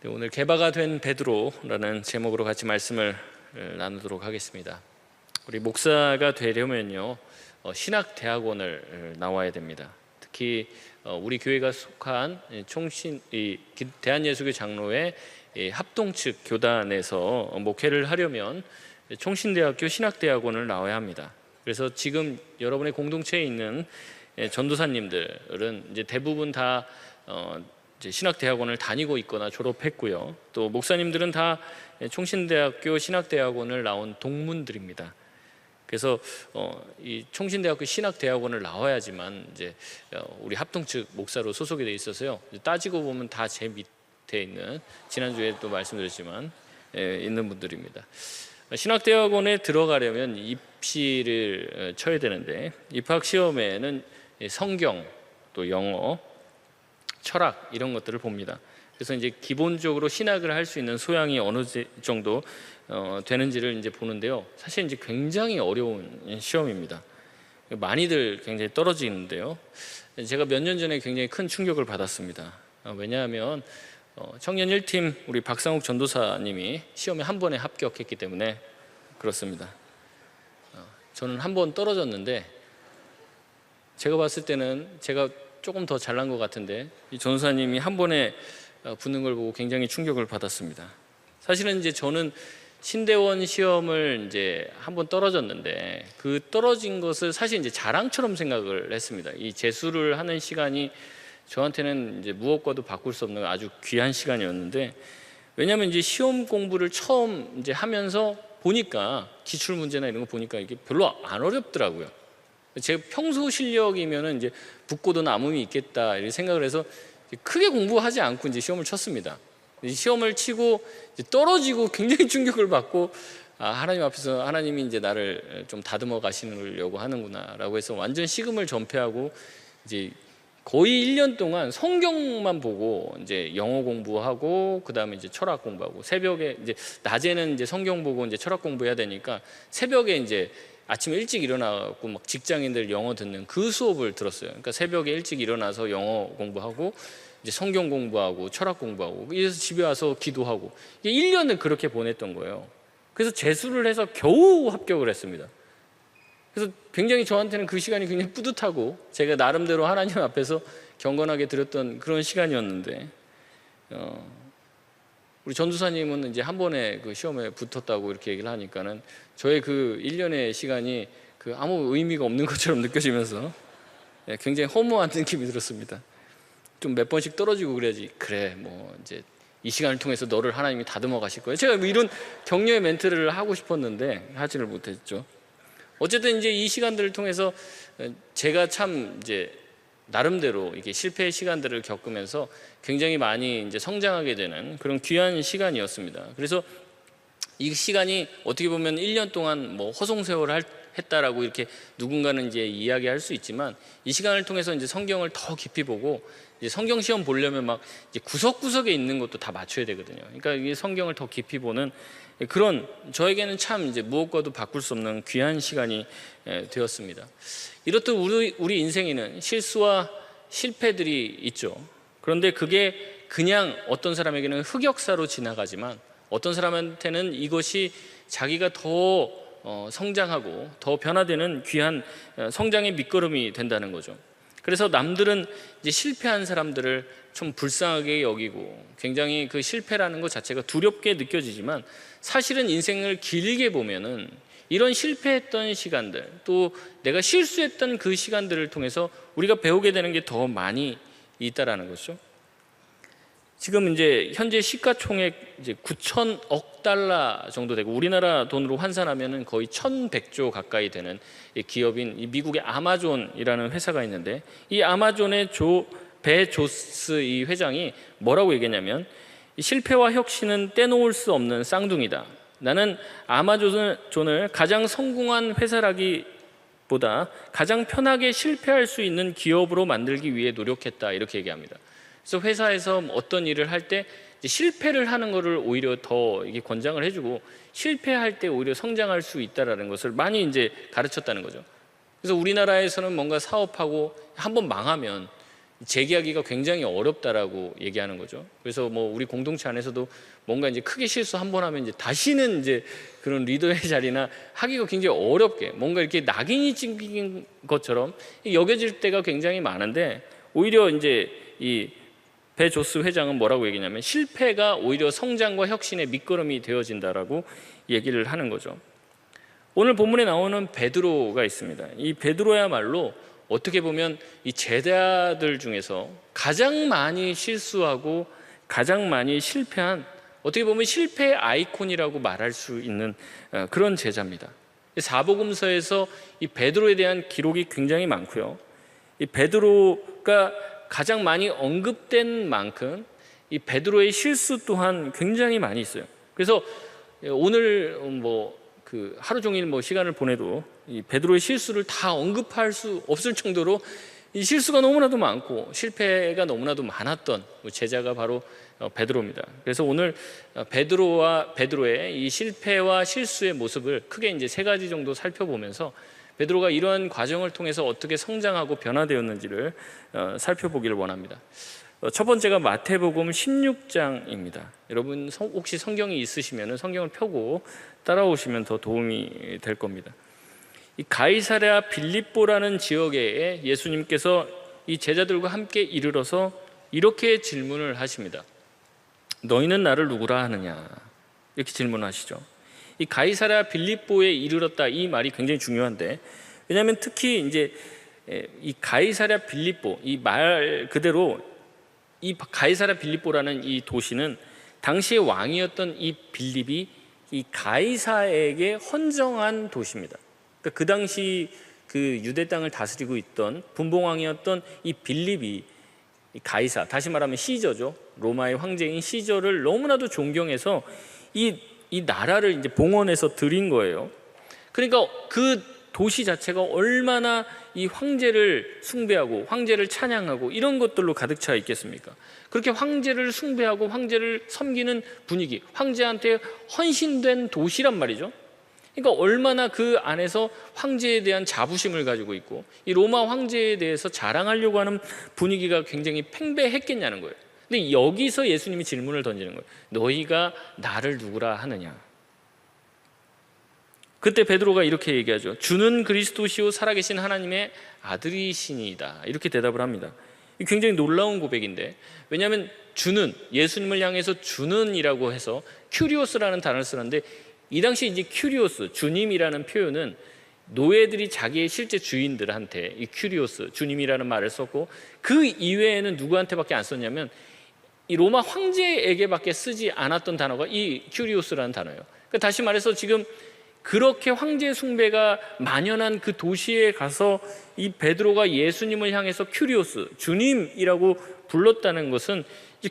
네, 오늘 개바가 된 베드로라는 제목으로 같이 말씀을 나누도록 하겠습니다. 우리 목사가 되려면요, 신학대학원을 나와야 됩니다. 특히 우리 교회가 속한 대한예수교 장로회 합동측 교단에서 목회를 하려면 총신대학교 신학대학원을 나와야 합니다. 그래서 지금 여러분의 공동체에 있는 전도사님들은 이제 대부분 다 이제 신학대학원을 다니고 있거나 졸업했고요. 또 목사님들은 다 총신대학교 신학대학원을 나온 동문들입니다. 그래서 이 총신대학교 신학대학원을 나와야지만 이제 우리 합동측 목사로 소속이 돼 있어서요. 따지고 보면 다 제 밑에 있는, 지난주에 또 말씀드렸지만 있는 분들입니다. 신학대학원에 들어가려면 입시를 쳐야 되는데, 입학 시험에는 성경, 또 영어, 철학 이런 것들을 봅니다. 그래서 이제 기본적으로 신학을 할 수 있는 소양이 어느 정도 되는지를 이제 보는데요. 사실 이제 굉장히 어려운 시험입니다. 많이들 굉장히 떨어지는데요. 제가 몇 년 전에 굉장히 큰 충격을 받았습니다. 왜냐하면 청년 1팀 우리 박상욱 전도사님이 시험에 한 번에 합격했기 때문에 그렇습니다. 저는 한 번 떨어졌는데, 제가 봤을 때는 제가 조금 더 잘난 것 같은데 이 전도사님이 한 번에 붙는 걸 보고 굉장히 충격을 받았습니다. 사실은 이제 저는 신대원 시험을 이제 한 번 떨어졌는데, 그 떨어진 것을 사실 이제 자랑처럼 생각을 했습니다. 이 재수를 하는 시간이 저한테는 이제 무엇과도 바꿀 수 없는 아주 귀한 시간이었는데, 왜냐하면 이제 시험 공부를 처음 이제 하면서 보니까 기출 문제나 이런 거 보니까 이게 별로 안 어렵더라고요. 제 평소 실력이면은 이제 붙고도 남음이 있겠다 이렇게 생각을 해서 크게 공부하지 않고 이제 시험을 쳤습니다. 시험을 치고 이제 떨어지고 굉장히 충격을 받고, 하나님 앞에서 하나님이 이제 나를 좀 다듬어 가시려고 하는구나라고 해서 완전 식음을 전폐하고 이제 거의 1년 동안 성경만 보고 이제 영어 공부하고, 그 다음에 이제 철학 공부하고, 새벽에 이제 낮에는 이제 성경 보고 이제 철학 공부해야 되니까 새벽에 이제 아침에 일찍 일어나고 막 직장인들 영어 듣는 그 수업을 들었어요. 그러니까 새벽에 일찍 일어나서 영어 공부하고 이제 성경 공부하고 철학 공부하고, 그래서 집에 와서 기도하고, 1년을 그렇게 보냈던 거예요. 그래서 재수를 해서 겨우 합격을 했습니다. 그래서 굉장히 저한테는 그 시간이 굉장히 뿌듯하고 제가 나름대로 하나님 앞에서 경건하게 드렸던 그런 시간이었는데, 우리 전도사님은 이제 한 번에 그 시험에 붙었다고 이렇게 얘기를 하니까는 저의 그 1년의 시간이 그 아무 의미가 없는 것처럼 느껴지면서 굉장히 허무한 느낌이 들었습니다. 좀 몇 번씩 떨어지고 그래야지, 그래 뭐 이제 이 시간을 통해서 너를 하나님이 다듬어 가실 거예요. 제가 뭐 이런 격려의 멘트를 하고 싶었는데 하지를 못했죠. 어쨌든 이제 이 시간들을 통해서 제가 참 이제 나름대로 이게 실패의 시간들을 겪으면서 굉장히 많이 이제 성장하게 되는 그런 귀한 시간이었습니다. 그래서 이 시간이 어떻게 보면 1년 동안 뭐 허송세월을 했다라고 이렇게 누군가는 이제 이야기할 수 있지만, 이 시간을 통해서 이제 성경을 더 깊이 보고, 이제 성경 시험 보려면 막 이제 구석구석에 있는 것도 다 맞춰야 되거든요. 그러니까 이 성경을 더 깊이 보는 그런, 저에게는 참 이제 무엇과도 바꿀 수 없는 귀한 시간이 되었습니다. 이렇듯 우리 인생에는 실수와 실패들이 있죠. 그런데 그게 그냥 어떤 사람에게는 흑역사로 지나가지만, 어떤 사람한테는 이것이 자기가 더 성장하고 더 변화되는 귀한 성장의 밑거름이 된다는 거죠. 그래서 남들은 이제 실패한 사람들을 좀 불쌍하게 여기고 굉장히 그 실패라는 것 자체가 두렵게 느껴지지만, 사실은 인생을 길게 보면은 이런 실패했던 시간들, 또 내가 실수했던 그 시간들을 통해서 우리가 배우게 되는 게 더 많이 있다라는 거죠. 지금 이제 현재 시가총액 이제 9천억 달러 정도 되고, 우리나라 돈으로 환산하면은 거의 1,100조 가까이 되는 기업인 이 미국의 아마존이라는 회사가 있는데, 이 아마존의 베조스 이 회장이 뭐라고 얘기했냐면, 실패와 혁신은 떼놓을 수 없는 쌍둥이다. 나는 아마존을 가장 성공한 회사라기보다 가장 편하게 실패할 수 있는 기업으로 만들기 위해 노력했다, 이렇게 얘기합니다. 그래서 회사에서 어떤 일을 할 때 실패를 하는 것을 오히려 더 이게 권장을 해주고, 실패할 때 오히려 성장할 수 있다라는 것을 많이 이제 가르쳤다는 거죠. 그래서 우리나라에서는 뭔가 사업하고 한번 망하면 재기하기가 굉장히 어렵다라고 얘기하는 거죠. 그래서 뭐 우리 공동체 안에서도 뭔가 이제 크게 실수 한 번 하면 이제 다시는 이제 그런 리더의 자리나 하기가 굉장히 어렵게 뭔가 이렇게 낙인이 찍힌 것처럼 여겨질 때가 굉장히 많은데, 오히려 이제 이 베조스 회장은 뭐라고 얘기냐면 실패가 오히려 성장과 혁신의 밑거름이 되어진다라고 얘기를 하는 거죠. 오늘 본문에 나오는 베드로가 있습니다. 이 베드로야말로 어떻게 보면 이 제자들 중에서 가장 많이 실수하고 가장 많이 실패한, 어떻게 보면 실패의 아이콘이라고 말할 수 있는 그런 제자입니다. 사복음서에서 이 베드로에 대한 기록이 굉장히 많고요. 이 베드로가 가장 많이 언급된 만큼 이 베드로의 실수 또한 굉장히 많이 있어요. 그래서 오늘 그 하루 종일 시간을 보내도 이 베드로의 실수를 다 언급할 수 없을 정도로 이 실수가 너무나도 많고 실패가 너무나도 많았던 제자가 바로 베드로입니다. 그래서 오늘 베드로의 이 실패와 실수의 모습을 크게 이제 세 가지 정도 살펴보면서 베드로가 이러한 과정을 통해서 어떻게 성장하고 변화되었는지를 살펴보기를 원합니다. 첫 번째가 마태복음 16장입니다. 여러분 혹시 성경이 있으시면 성경을 펴고 따라오시면 더 도움이 될 겁니다. 이 가이사랴 빌립보라는 지역에 예수님께서 이 제자들과 함께 이르러서 이렇게 질문을 하십니다. 너희는 나를 누구라 하느냐? 이렇게 질문하시죠. 이 가이사랴 빌립보에 이르렀다, 이 말이 굉장히 중요한데, 왜냐하면 특히 이제 이 가이사랴 빌립보, 이 말 그대로 이 가이사랴 빌립보라는 이 도시는 당시의 왕이었던 이 빌립이 이 가이사에게 헌정한 도시입니다. 그러니까 그 당시 그 유대 땅을 다스리고 있던 분봉왕이었던 이 빌립이 이 가이사, 다시 말하면 시저죠, 로마의 황제인 시저를 너무나도 존경해서 이 나라를 이제 봉헌해서 드린 거예요. 그러니까 그 도시 자체가 얼마나 이 황제를 숭배하고 황제를 찬양하고 이런 것들로 가득 차 있겠습니까? 그렇게 황제를 숭배하고 황제를 섬기는 분위기, 황제한테 헌신된 도시란 말이죠. 그러니까 얼마나 그 안에서 황제에 대한 자부심을 가지고 있고 이 로마 황제에 대해서 자랑하려고 하는 분위기가 굉장히 팽배했겠냐는 거예요. 근데 여기서 예수님이 질문을 던지는 거예요. 너희가 나를 누구라 하느냐? 그때 베드로가 이렇게 얘기하죠. 주는 그리스도시요 살아계신 하나님의 아들이시니이다. 이렇게 대답을 합니다. 굉장히 놀라운 고백인데, 왜냐하면 주는, 예수님을 향해서 주는이라고 해서 큐리오스라는 단어를 쓰는데, 이 당시 이제 큐리오스, 주님이라는 표현은 노예들이 자기의 실제 주인들한테 이 큐리오스, 주님이라는 말을 썼고, 그 이외에는 누구한테밖에 안 썼냐면 이 로마 황제에게밖에 쓰지 않았던 단어가 이 큐리오스라는 단어예요. 그러니까 다시 말해서 지금 그렇게 황제 숭배가 만연한 그 도시에 가서 이 베드로가 예수님을 향해서 큐리오스, 주님이라고 불렀다는 것은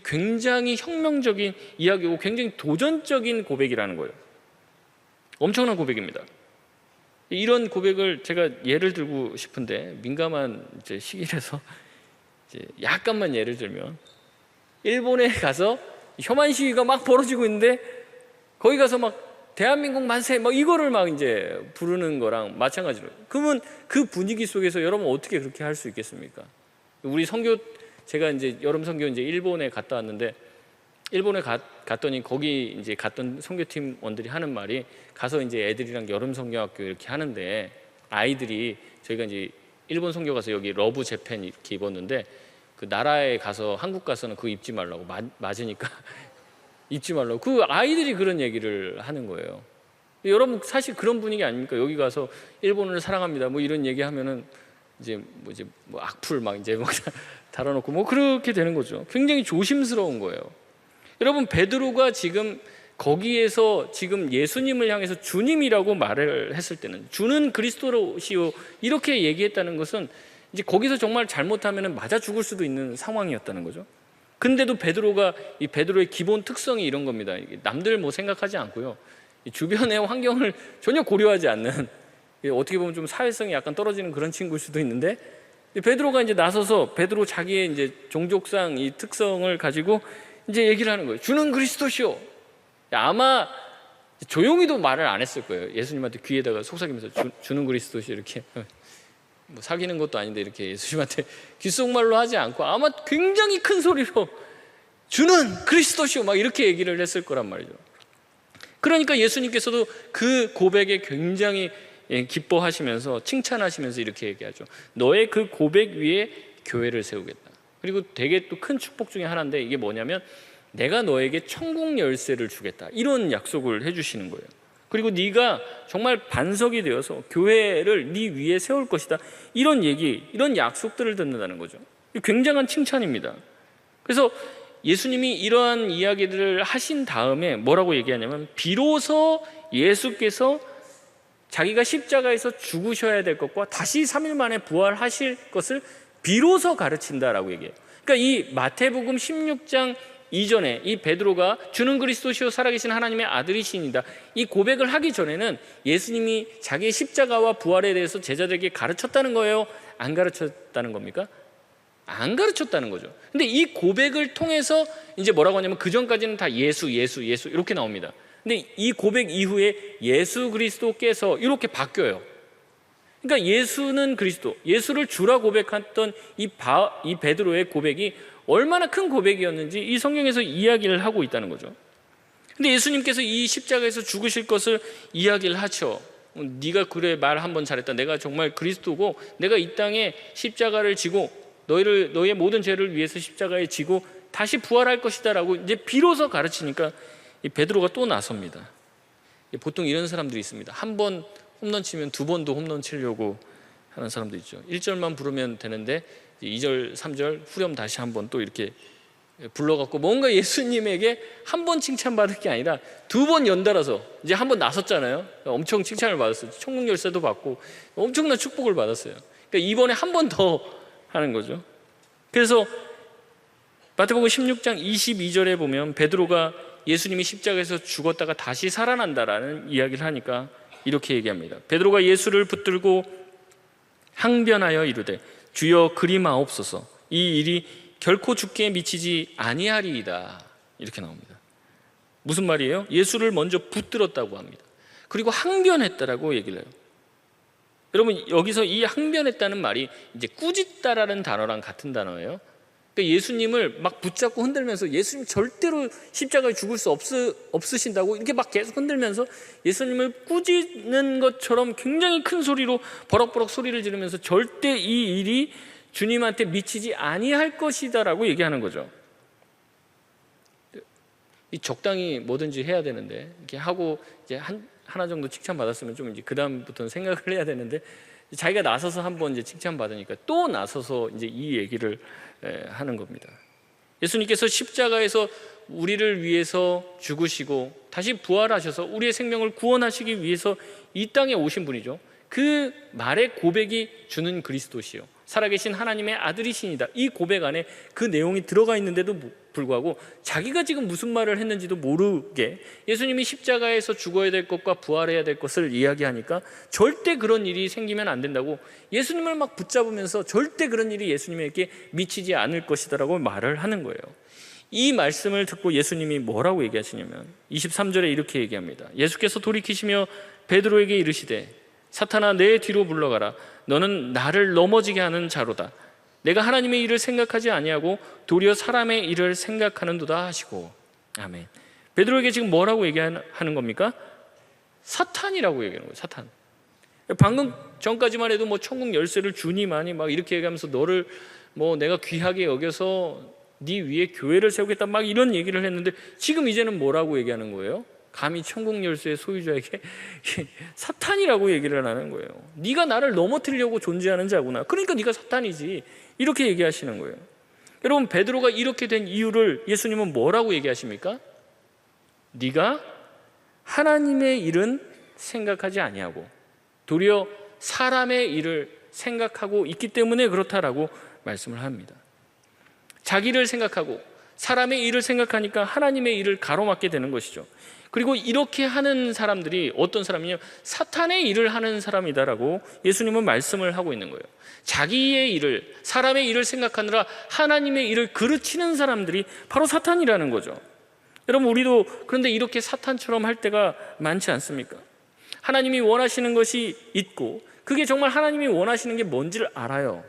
굉장히 혁명적인 이야기고 굉장히 도전적인 고백이라는 거예요. 엄청난 고백입니다. 이런 고백을 제가 예를 들고 싶은데, 민감한 이제 시기라서 이제 약간만 예를 들면, 일본에 가서 혐한 시위가 막 벌어지고 있는데 거기 가서 막 대한민국 만세 막 이거를 막 이제 부르는 거랑 마찬가지로, 그러면 그 분위기 속에서 여러분 어떻게 그렇게 할 수 있겠습니까? 우리 선교, 제가 이제 여름 선교 이제 일본에 갔다 왔는데, 일본에 갔더니 거기 이제 갔던 선교팀원들이 하는 말이, 가서 이제 애들이랑 여름 선교학교 이렇게 하는데 아이들이, 저희가 이제 일본 선교 가서 여기 러브 재팬 이렇게 입었는데, 그 나라에 가서 한국 가서는 그거 입지 말라고, 맞으니까 입지 말라고 그 아이들이 그런 얘기를 하는 거예요. 여러분 사실 그런 분위기 아닙니까? 여기 가서 일본을 사랑합니다 뭐 이런 얘기하면은 이제 뭐 악플 막 이제 막 달아놓고 뭐 그렇게 되는 거죠. 굉장히 조심스러운 거예요. 여러분 베드로가 지금 거기에서 지금 예수님을 향해서 주님이라고 말을 했을 때는, 주는 그리스도시요 이렇게 얘기했다는 것은 이제 거기서 정말 잘못하면 맞아 죽을 수도 있는 상황이었다는 거죠. 근데도 베드로가, 이 베드로의 기본 특성이 이런 겁니다. 남들 뭐 생각하지 않고요, 주변의 환경을 전혀 고려하지 않는, 어떻게 보면 좀 사회성이 약간 떨어지는 그런 친구일 수도 있는데, 베드로가 이제 나서서 베드로 자기의 이제 종족상 이 특성을 가지고 이제 얘기를 하는 거예요. 주는 그리스도시요. 아마 조용히도 말을 안 했을 거예요. 예수님한테 귀에다가 속삭이면서 주는 그리스도시요 이렇게. 뭐 사귀는 것도 아닌데 이렇게 예수님한테 귓속말로 하지 않고 아마 굉장히 큰 소리로 주는 그리스도시오 막 이렇게 얘기를 했을 거란 말이죠. 그러니까 예수님께서도 그 고백에 굉장히 기뻐하시면서 칭찬하시면서 이렇게 얘기하죠. 너의 그 고백 위에 교회를 세우겠다. 그리고 되게 또 큰 축복 중에 하나인데 이게 뭐냐면 내가 너에게 천국 열쇠를 주겠다. 이런 약속을 해주시는 거예요. 그리고 네가 정말 반석이 되어서 교회를 네 위에 세울 것이다. 이런 얘기, 이런 약속들을 듣는다는 거죠. 굉장한 칭찬입니다. 그래서 예수님이 이러한 이야기들을 하신 다음에 뭐라고 얘기하냐면 비로소 예수께서 자기가 십자가에서 죽으셔야 될 것과 다시 3일 만에 부활하실 것을 비로소 가르친다라고 얘기해요. 그러니까 이 마태복음 16장 이전에 이 베드로가 주는 그리스도시요 살아계신 하나님의 아들이시니다 이 고백을 하기 전에는 예수님이 자기의 십자가와 부활에 대해서 제자들에게 가르쳤다는 거예요? 안 가르쳤다는 겁니까? 안 가르쳤다는 거죠. 근데 이 고백을 통해서 이제 뭐라고 하냐면 그 전까지는 다 예수 이렇게 나옵니다. 근데 이 고백 이후에 예수 그리스도께서 이렇게 바뀌어요. 그러니까 예수는 그리스도, 예수를 주라 고백했던 이 베드로의 고백이 얼마나 큰 고백이었는지 이 성경에서 이야기를 하고 있다는 거죠. 근데 예수님께서 이 십자가에서 죽으실 것을 이야기를 하죠. 네가 그래 말 한번 잘했다. 내가 정말 그리스도고 내가 이 땅에 십자가를 지고 너의 모든 죄를 위해서 십자가에 지고 다시 부활할 것이다 라고 이제 비로소 가르치니까 이 베드로가 또 나섭니다. 보통 이런 사람들이 있습니다. 한 번 홈런 치면 두 번도 홈런 치려고 하는 사람도 있죠. 1절만 부르면 되는데 2절, 3절 후렴 다시 한 번 또 이렇게 불러갖고 뭔가 예수님에게 한 번 칭찬받을 게 아니라 두 번 연달아서 이제 한 번 나섰잖아요. 엄청 칭찬을 받았어요. 천국 열쇠도 받고 엄청난 축복을 받았어요. 그러니까 이번에 한 번 더 하는 거죠. 그래서 마태복음 16장 22절에 보면 베드로가 예수님이 십자가에서 죽었다가 다시 살아난다라는 이야기를 하니까 이렇게 얘기합니다. 베드로가 예수를 붙들고 항변하여 이르되 주여 그리 마옵소서 이 일이 결코 죽게 미치지 아니하리이다. 이렇게 나옵니다. 무슨 말이에요? 예수를 먼저 붙들었다고 합니다. 그리고 항변했다라고 얘기를 해요. 여러분 여기서 이 항변했다는 말이 이제 꾸짖다라는 단어랑 같은 단어예요. 그러니까 예수님을 막 붙잡고 흔들면서 예수님 절대로 십자가에 죽을 수 없으신다고 이렇게 막 계속 흔들면서 예수님을 꾸짖는 것처럼 굉장히 큰 소리로 버럭버럭 소리를 지르면서 절대 이 일이 주님한테 미치지 아니할 것이다라고 얘기하는 거죠. 이 적당히 뭐든지 해야 되는데 이렇게 하고 이제 하나 정도 칭찬 받았으면 좀 이제 그 다음부터는 생각을 해야 되는데 자기가 나서서 한번 이제 칭찬 받으니까 또 나서서 이제 이 얘기를 하는 겁니다. 예수님께서 십자가에서 우리를 위해서 죽으시고 다시 부활하셔서 우리의 생명을 구원하시기 위해서 이 땅에 오신 분이죠. 그 말의 고백이 주는 그리스도시요 살아계신 하나님의 아들이시니다. 이 고백 안에 그 내용이 들어가 있는데도 불구하고 자기가 지금 무슨 말을 했는지도 모르게 예수님이 십자가에서 죽어야 될 것과 부활해야 될 것을 이야기하니까 절대 그런 일이 생기면 안 된다고 예수님을 막 붙잡으면서 절대 그런 일이 예수님에게 미치지 않을 것이다라고 말을 하는 거예요. 이 말씀을 듣고 예수님이 뭐라고 얘기하시냐면 23절에 이렇게 얘기합니다. 예수께서 돌이키시며 베드로에게 이르시되 사탄아 내 뒤로 물러가라. 너는 나를 넘어지게 하는 자로다. 내가 하나님의 일을 생각하지 아니하고 도리어 사람의 일을 생각하는도다 하시고. 아멘. 베드로에게 지금 뭐라고 얘기하는 겁니까? 사탄이라고 얘기하는 거예요. 사탄. 방금 전까지만 해도 뭐 천국 열쇠를 주니만이 막 이렇게 얘기하면서 너를 뭐 내가 귀하게 여겨서 네 위에 교회를 세우겠다 막 이런 얘기를 했는데 지금 이제는 뭐라고 얘기하는 거예요? 감히 천국 열쇠의 소유자에게 사탄이라고 얘기를 하는 거예요. 네가 나를 넘어뜨리려고 존재하는 자구나. 그러니까 네가 사탄이지. 이렇게 얘기하시는 거예요. 여러분 베드로가 이렇게 된 이유를 예수님은 뭐라고 얘기하십니까? 네가 하나님의 일은 생각하지 아니하고 도리어 사람의 일을 생각하고 있기 때문에 그렇다라고 말씀을 합니다. 자기를 생각하고 사람의 일을 생각하니까 하나님의 일을 가로막게 되는 것이죠. 그리고 이렇게 하는 사람들이 어떤 사람이냐? 사탄의 일을 하는 사람이다라고 예수님은 말씀을 하고 있는 거예요. 자기의 일을, 사람의 일을 생각하느라 하나님의 일을 그르치는 사람들이 바로 사탄이라는 거죠. 여러분 우리도 그런데 이렇게 사탄처럼 할 때가 많지 않습니까? 하나님이 원하시는 것이 있고 그게 정말 하나님이 원하시는 게 뭔지를 알아요.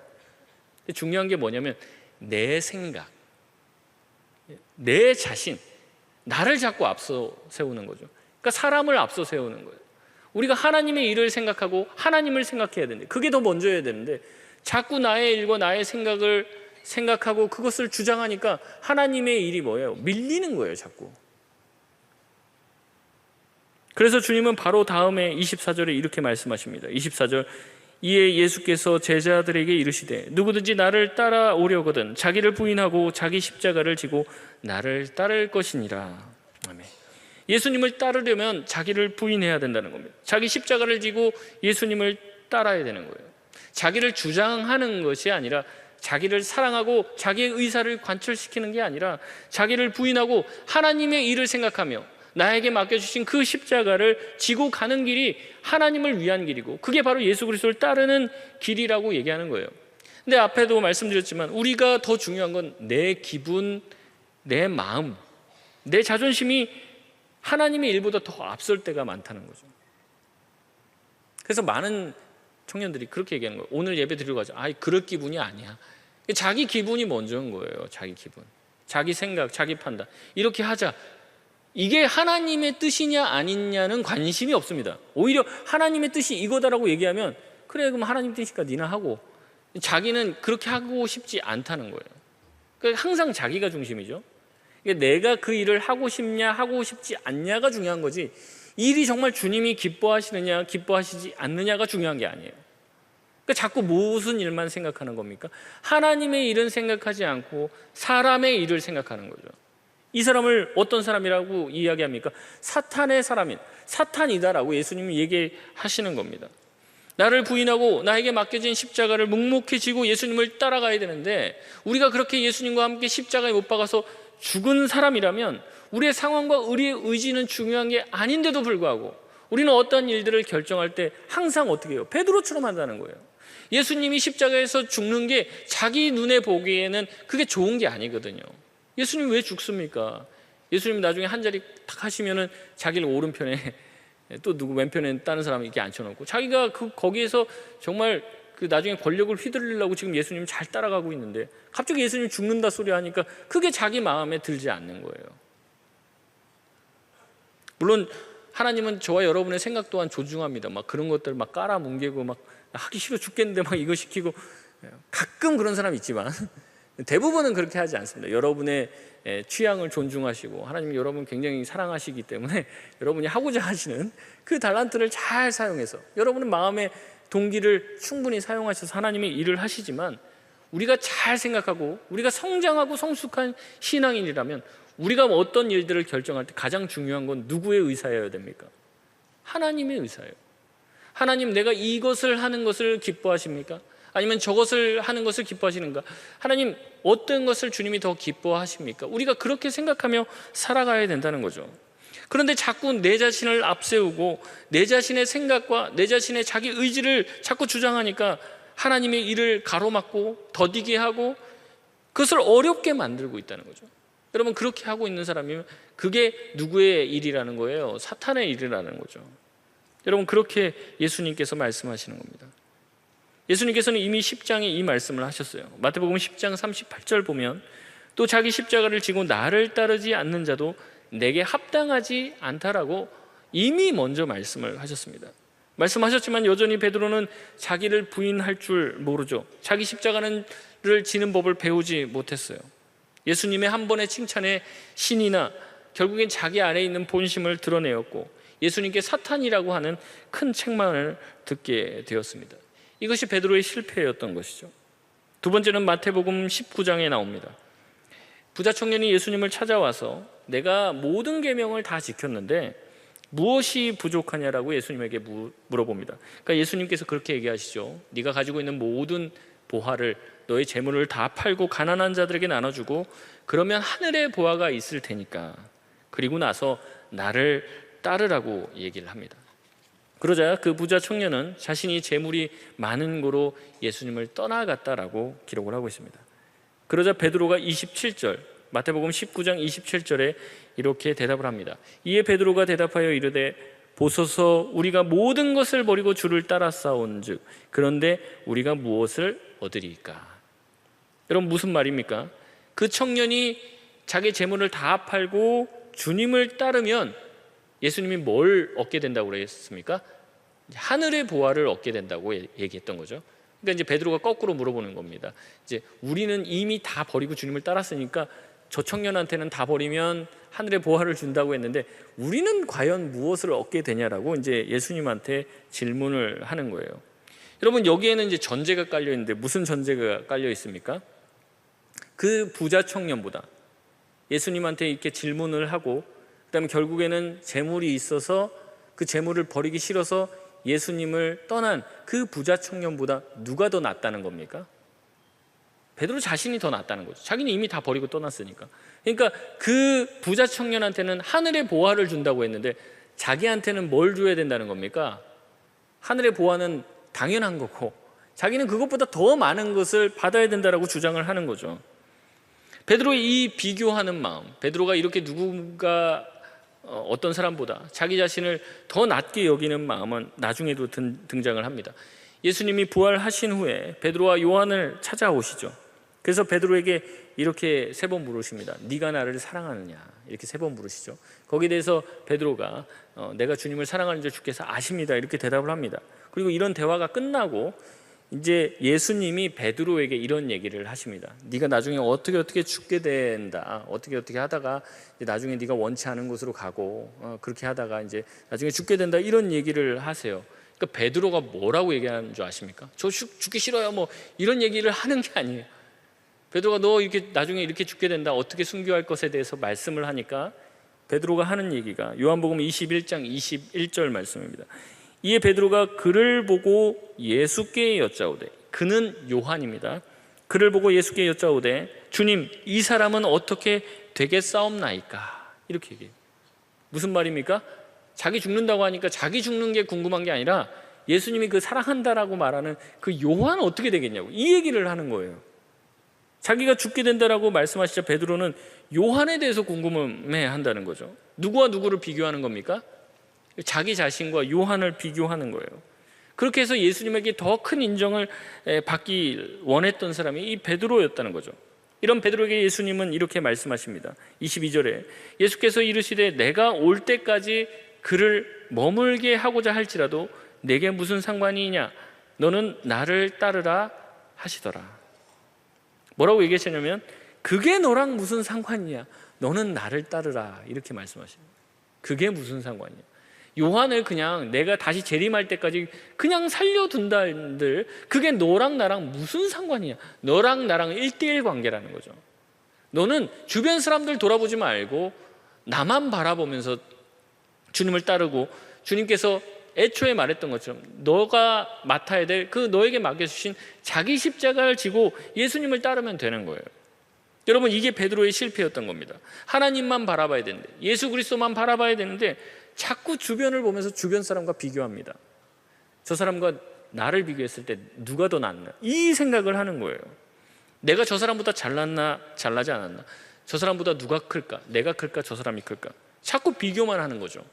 근데 중요한 게 뭐냐면 내 생각, 내 자신, 나를 자꾸 앞서 세우는 거죠. 그러니까 사람을 앞서 세우는 거예요. 우리가 하나님의 일을 생각하고 하나님을 생각해야 되는데, 그게 더 먼저여야 되는데 자꾸 나의 일과 나의 생각을 생각하고 그것을 주장하니까 하나님의 일이 뭐예요? 밀리는 거예요, 자꾸. 그래서 주님은 바로 다음에 24절에 이렇게 말씀하십니다. 24절, 이에 예수께서 제자들에게 이르시되 누구든지 나를 따라오려거든 자기를 부인하고 자기 십자가를 지고 나를 따를 것이니라. 아멘. 예수님을 따르려면 자기를 부인해야 된다는 겁니다. 자기 십자가를 지고 예수님을 따라야 되는 거예요. 자기를 주장하는 것이 아니라, 자기를 사랑하고 자기의 의사를 관철시키는 게 아니라 자기를 부인하고 하나님의 일을 생각하며 나에게 맡겨주신 그 십자가를 지고 가는 길이 하나님을 위한 길이고, 그게 바로 예수 그리스도를 따르는 길이라고 얘기하는 거예요. 근데 앞에도 말씀드렸지만 우리가 더 중요한 건 내 기분, 내 마음, 내 자존심이 하나님의 일보다 더 앞설 때가 많다는 거죠. 그래서 많은 청년들이 그렇게 얘기하는 거예요. 오늘 예배 드리러 가자. 그럴 기분이 아니야. 자기 기분이 먼저인 거예요. 자기 기분, 자기 생각, 자기 판단. 이렇게 하자. 이게 하나님의 뜻이냐 아니냐는 관심이 없습니다. 오히려 하나님의 뜻이 이거다라고 얘기하면, 그래 그럼 하나님 뜻이니까 니나 하고, 자기는 그렇게 하고 싶지 않다는 거예요. 그러니까 항상 자기가 중심이죠. 내가 그 일을 하고 싶냐 하고 싶지 않냐가 중요한 거지, 일이 정말 주님이 기뻐하시느냐 기뻐하시지 않느냐가 중요한 게 아니에요. 그러니까 자꾸 무슨 일만 생각하는 겁니까? 하나님의 일은 생각하지 않고 사람의 일을 생각하는 거죠. 이 사람을 어떤 사람이라고 이야기합니까? 사탄의 사람인, 사탄이다라고 예수님이 얘기하시는 겁니다. 나를 부인하고 나에게 맡겨진 십자가를 묵묵히 지고 예수님을 따라가야 되는데, 우리가 그렇게 예수님과 함께 십자가에 못 박아서 죽은 사람이라면 우리의 상황과 우리의 의지는 중요한 게 아닌데도 불구하고 우리는 어떤 일들을 결정할 때 항상 어떻게 해요? 베드로처럼 한다는 거예요. 예수님이 십자가에서 죽는 게 자기 눈에 보기에는 그게 좋은 게 아니거든요. 예수님 왜 죽습니까? 예수님 나중에 한 자리 탁 하시면은 자기를 오른편에 또 누구 왼편에 다른 사람 이렇게 앉혀놓고, 자기가 거기에서 정말 나중에 권력을 휘둘리려고 지금 예수님 잘 따라가고 있는데 갑자기 예수님 죽는다 소리 하니까 그게 자기 마음에 들지 않는 거예요. 물론 하나님은 저와 여러분의 생각 또한 존중합니다. 막 그런 것들 막 깔아뭉개고 막 하기 싫어 죽겠는데 막 이거 시키고, 가끔 그런 사람 있지만 대부분은 그렇게 하지 않습니다. 여러분의 취향을 존중하시고 하나님이 여러분 굉장히 사랑하시기 때문에 여러분이 하고자 하시는 그 달란트를 잘 사용해서 여러분의 마음의 동기를 충분히 사용하셔서 하나님의 일을 하시지만, 우리가 잘 생각하고 우리가 성장하고 성숙한 신앙인이라면 우리가 어떤 일들을 결정할 때 가장 중요한 건 누구의 의사여야 됩니까? 하나님의 의사예요. 하나님, 내가 이것을 하는 것을 기뻐하십니까? 아니면 저것을 하는 것을 기뻐하시는가? 하나님, 어떤 것을 주님이 더 기뻐하십니까? 우리가 그렇게 생각하며 살아가야 된다는 거죠. 그런데 자꾸 내 자신을 앞세우고 내 자신의 생각과 내 자신의 자기 의지를 자꾸 주장하니까 하나님의 일을 가로막고 더디게 하고 그것을 어렵게 만들고 있다는 거죠. 여러분, 그렇게 하고 있는 사람이면 그게 누구의 일이라는 거예요? 사탄의 일이라는 거죠. 여러분, 그렇게 예수님께서 말씀하시는 겁니다. 예수님께서는 이미 10장에 이 말씀을 하셨어요. 마태복음 10장 38절 보면, 또 자기 십자가를 지고 나를 따르지 않는 자도 내게 합당하지 않다라고 이미 먼저 말씀을 하셨습니다. 말씀하셨지만 여전히 베드로는 자기를 부인할 줄 모르죠. 자기 십자가를 지는 법을 배우지 못했어요. 예수님의 한 번의 칭찬에 신이 나 결국엔 자기 안에 있는 본심을 드러내었고, 예수님께 사탄이라고 하는 큰 책망을 듣게 되었습니다. 이것이 베드로의 실패였던 것이죠. 두 번째는 마태복음 19장에 나옵니다. 부자 청년이 예수님을 찾아와서 내가 모든 계명을 다 지켰는데 무엇이 부족하냐라고 예수님에게 물어봅니다. 그러니까 예수님께서 그렇게 얘기하시죠. 네가 가지고 있는 모든 보화를, 너의 재물을 다 팔고 가난한 자들에게 나눠주고 그러면 하늘의 보화가 있을 테니까 그리고 나서 나를 따르라고 얘기를 합니다. 그러자 그 부자 청년은 자신이 재물이 많은 고로 예수님을 떠나갔다라고 기록을 하고 있습니다. 그러자 베드로가 27절, 마태복음 19장 27절에 이렇게 대답을 합니다. 이에 베드로가 대답하여 이르되 보소서 우리가 모든 것을 버리고 주를 따라싸온즉 그런데 우리가 무엇을 얻으리까? 여러분 무슨 말입니까? 그 청년이 자기 재물을 다 팔고 주님을 따르면 예수님이 뭘 얻게 된다고 그랬습니까? 하늘의 보화를 얻게 된다고 얘기했던 거죠. 그러니까 이제 베드로가 거꾸로 물어보는 겁니다. 이제 우리는 이미 다 버리고 주님을 따랐으니까 저 청년한테는 다 버리면 하늘의 보화를 준다고 했는데 우리는 과연 무엇을 얻게 되냐라고 이제 예수님한테 질문을 하는 거예요. 여러분 여기에는 이제 전제가 깔려 있는데 무슨 전제가 깔려 있습니까? 그 부자 청년보다 예수님한테 이렇게 질문을 하고 그다음에 결국에는 재물이 있어서 그 재물을 버리기 싫어서 예수님을 떠난 그 부자 청년보다 누가 더 낫다는 겁니까? 베드로 자신이 더 낫다는 거죠. 자기는 이미 다 버리고 떠났으니까. 그러니까 그 부자 청년한테는 하늘의 보화를 준다고 했는데 자기한테는 뭘 줘야 된다는 겁니까? 하늘의 보화는 당연한 거고 자기는 그것보다 더 많은 것을 받아야 된다라고 주장을 하는 거죠. 베드로의 이 비교하는 마음, 베드로가 이렇게 누군가 어떤 사람보다 자기 자신을 더 낮게 여기는 마음은 나중에도 등장을 합니다. 예수님이 부활하신 후에 베드로와 요한을 찾아오시죠. 그래서 베드로에게 이렇게 3번 물으십니다. 네가 나를 사랑하느냐? 이렇게 3번 물으시죠. 거기에 대해서 베드로가 내가 주님을 사랑하는 줄 주께서 아십니다. 이렇게 대답을 합니다. 그리고 이런 대화가 끝나고 이제 예수님이 베드로에게 이런 얘기를 하십니다. 네가 나중에 어떻게 죽게 된다. 어떻게 하다가 나중에 네가 원치 않은 곳으로 가고 그렇게 하다가 이제 나중에 죽게 된다. 이런 얘기를 하세요. 그러니까 베드로가 뭐라고 얘기하는 줄 아십니까? 저 죽기 싫어요. 뭐 이런 얘기를 하는 게 아니에요. 베드로가 너 이렇게 나중에 이렇게 죽게 된다. 어떻게 순교할 것에 대해서 말씀을 하니까 베드로가 하는 얘기가 요한복음 21장 21절 말씀입니다. 이에 베드로가 그를 보고 예수께 여짜오되, 그는 요한입니다. 그를 보고 예수께 여짜오되 주님 이 사람은 어떻게 되겠사옵나이까? 이렇게 얘기해요. 무슨 말입니까? 자기 죽는다고 하니까 자기 죽는 게 궁금한 게 아니라 예수님이 그 사랑한다라고 말하는 그 요한 어떻게 되겠냐고 이 얘기를 하는 거예요. 자기가 죽게 된다라고 말씀하시자 베드로는 요한에 대해서 궁금해 한다는 거죠. 누구와 누구를 비교하는 겁니까? 자기 자신과 요한을 비교하는 거예요. 그렇게 해서 예수님에게 더 큰 인정을 받기 원했던 사람이 이 베드로였다는 거죠. 이런 베드로에게 예수님은 이렇게 말씀하십니다. 22절에 예수께서 이르시되 내가 올 때까지 그를 머물게 하고자 할지라도 내게 무슨 상관이 있냐? 너는 나를 따르라 하시더라. 뭐라고 얘기하시냐면 그게 너랑 무슨 상관이냐? 너는 나를 따르라 이렇게 말씀하십니다. 그게 무슨 상관이냐? 요한을 그냥 내가 다시 재림할 때까지 그냥 살려둔다 한들 그게 너랑 나랑 무슨 상관이냐? 너랑 나랑 1대1 관계라는 거죠. 너는 주변 사람들 돌아보지 말고 나만 바라보면서 주님을 따르고 주님께서 애초에 말했던 것처럼 너가 맡아야 될 그 너에게 맡겨주신 자기 십자가를 지고 예수님을 따르면 되는 거예요. 여러분 이게 베드로의 실패였던 겁니다. 하나님만 바라봐야 되는데 예수 그리스도만 바라봐야 되는데 자꾸 주변을 보면서 주변 사람과 비교합니다. 저 사람과 나를 비교했을 때 누가 더 낫나 이 생각을 하는 거예요. 내가 저 사람보다 잘났나 잘나지 않았나, 저 사람보다 누가 클까, 내가 클까 저 사람이 클까, 자꾸 비교만 하는 거죠.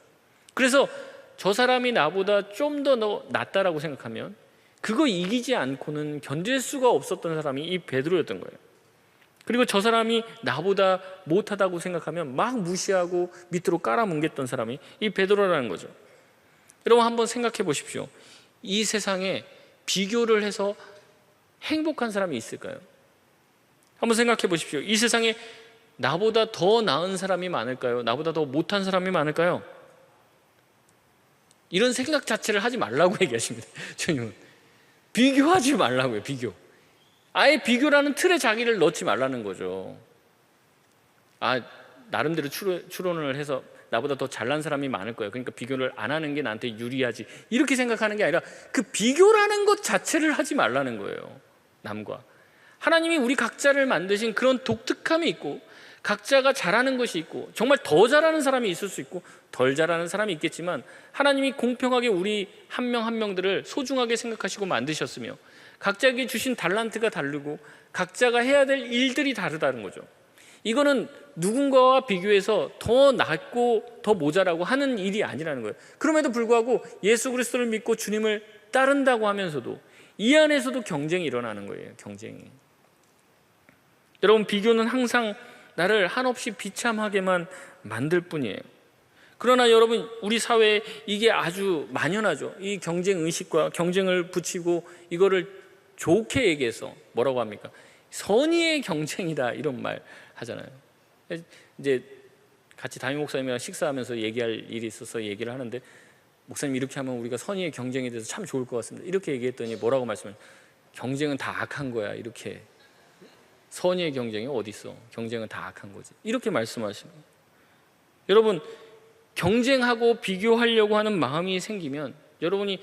그래서 저 사람이 나보다 좀 더 낫다라고 생각하면 그거 이기지 않고는 견딜 수가 없었던 사람이 이 베드로였던 거예요. 그리고 저 사람이 나보다 못하다고 생각하면 막 무시하고 밑으로 깔아뭉갰던 사람이 이 베드로라는 거죠. 여러분 한번 생각해 보십시오. 이 세상에 비교를 해서 행복한 사람이 있을까요? 한번 생각해 보십시오. 이 세상에 나보다 더 나은 사람이 많을까요? 나보다 더 못한 사람이 많을까요? 이런 생각 자체를 하지 말라고 얘기하십니다. 주님은 비교하지 말라고요. 비교. 아예 비교라는 틀에 자기를 넣지 말라는 거죠. 나름대로 추론을 해서 나보다 더 잘난 사람이 많을 거예요. 그러니까 비교를 안 하는 게 나한테 유리하지. 이렇게 생각하는 게 아니라 그 비교라는 것 자체를 하지 말라는 거예요. 남과. 하나님이 우리 각자를 만드신 그런 독특함이 있고 각자가 잘하는 것이 있고 정말 더 잘하는 사람이 있을 수 있고 덜 잘하는 사람이 있겠지만 하나님이 공평하게 우리 한 명 한 명들을 소중하게 생각하시고 만드셨으며 각자에게 주신 달란트가 다르고 각자가 해야 될 일들이 다르다는 거죠. 이거는 누군가와 비교해서 더 낫고 더 모자라고 하는 일이 아니라는 거예요. 그럼에도 불구하고 예수 그리스도를 믿고 주님을 따른다고 하면서도 이 안에서도 경쟁이 일어나는 거예요. 경쟁이. 여러분, 비교는 항상 나를 한없이 비참하게만 만들 뿐이에요. 그러나 여러분, 우리 사회에 이게 아주 만연하죠. 이 경쟁 의식과 경쟁을 붙이고 이거를 좋게 얘기해서 뭐라고 합니까? 선의의 경쟁이다, 이런 말 하잖아요. 이제 같이 담임 목사님이랑 식사하면서 얘기할 일이 있어서 얘기를 하는데, 목사님 이렇게 하면 우리가 선의의 경쟁에 대해서 참 좋을 것 같습니다. 이렇게 얘기했더니 뭐라고 말씀을, 경쟁은 다 악한 거야. 이렇게. 선의의 경쟁이 어디 있어? 경쟁은 다 악한 거지. 이렇게 말씀하십니다. 여러분, 경쟁하고 비교하려고 하는 마음이 생기면 여러분이